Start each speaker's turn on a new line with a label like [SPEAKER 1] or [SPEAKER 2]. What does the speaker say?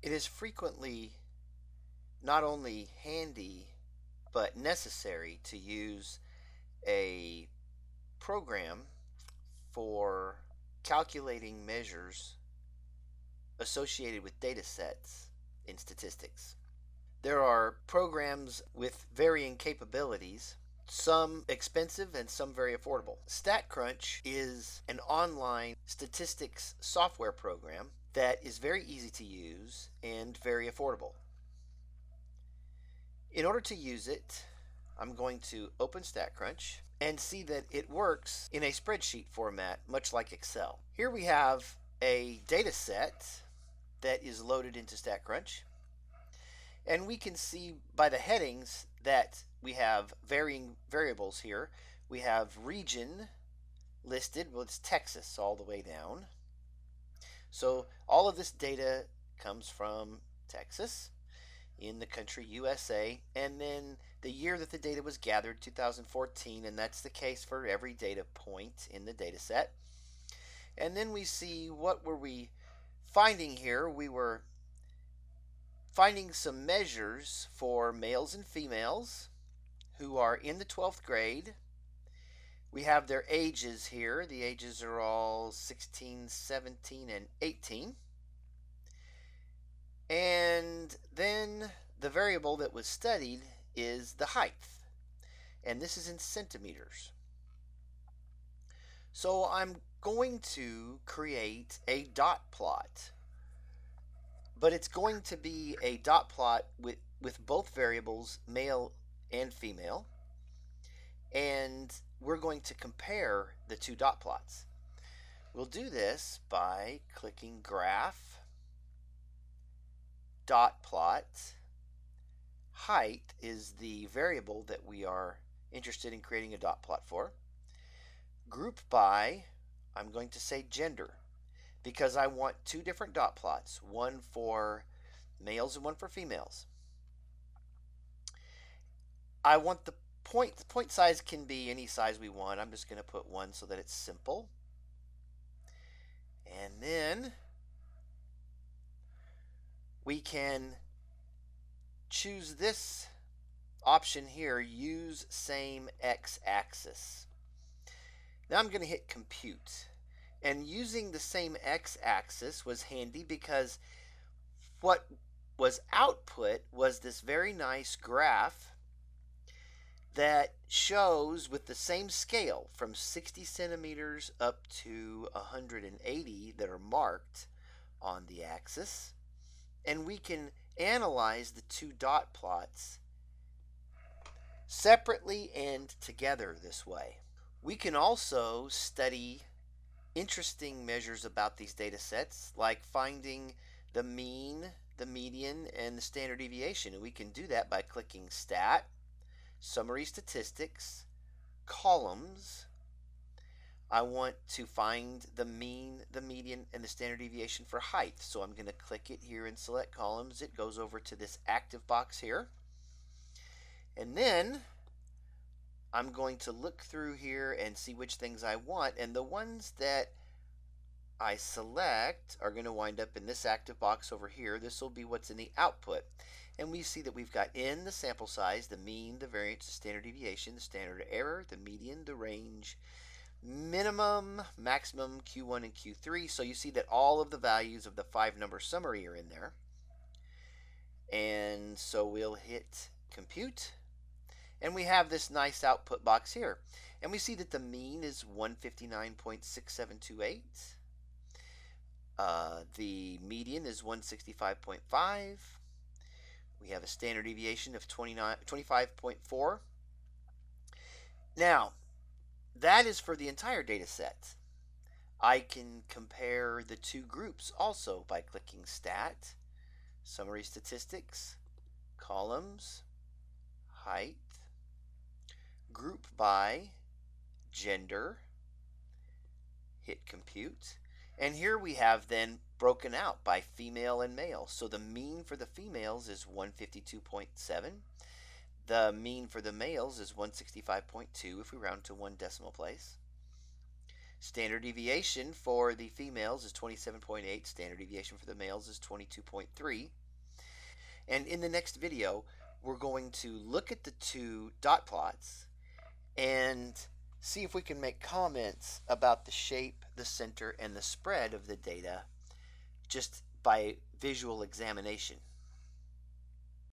[SPEAKER 1] It is frequently not only handy but necessary to use a program for calculating measures associated with data sets in statistics. There are programs with varying capabilities, some expensive and some very affordable. StatCrunch is an online statistics software program that is very easy to use and very affordable. In order to use it, I'm going to open statcrunch and see that it works in a spreadsheet format, much like Excel. Here we have a data set that is loaded into statcrunch, and we can see by the headings that we have varying variables here. We have region listed, well, it's Texas all the way down. So all of this data comes from Texas in the country USA, and then the year that the data was gathered, 2014, and that's the case for every data point in the data set. And then we see, what were we finding here? We were finding some measures for males and females who are in the 12th grade. We have their ages here. The ages are all 16, 17, and 18. And then the variable that was studied is the height, and this is in centimeters. So I'm going to create a dot plot, but it's going to be a dot plot with both variables, male and female, and we're going to compare the two dot plots. We'll do this by clicking Graph, Dot plot. Height is the variable that we are interested in creating a dot plot for. Group by, I'm going to say gender, because I want two different dot plots, one for males and one for females. I want the point size can be any size we want. I'm just going to put 1 so that it's simple. And then we can choose this option here, use same x-axis. Now I'm going to hit compute. And using the same x-axis was handy because what was output was this very nice graph that shows with the same scale from 60 centimeters up to 180 that are marked on the axis. And we can analyze the two dot plots separately and together this way. We can also study interesting measures about these data sets, like finding the mean, the median, and the standard deviation. And we can do that by clicking Stat, Summary Statistics, Columns. I want to find the mean, the median, and the standard deviation for height. So I'm going to click it here and select columns. It goes over to this active box here. And then I'm going to look through here and see which things I want. And the ones that I select are going to wind up in this active box over here. This will be what's in the output. And we see that we've got in the sample size, the mean, the variance, the standard deviation, the standard error, the median, the range, minimum, maximum, Q1 and Q3. So you see that all of the values of the 5-number summary are in there. And so we'll hit compute. And we have this nice output box here. And we see that the mean is 159.6728. The median is 165.5. We have a standard deviation of 25.4. Now, that is for the entire data set. I can compare the two groups also by clicking Stat, Summary Statistics, Columns, Height, Group by Gender, hit Compute. And here we have then broken out by female and male. So the mean for the females is 152.7. The mean for the males is 165.2 if we round to 1 decimal place. Standard deviation for the females is 27.8. Standard deviation for the males is 22.3. And in the next video, we're going to look at the two dot plots and see if we can make comments about the shape, the center, and the spread of the data just by visual examination.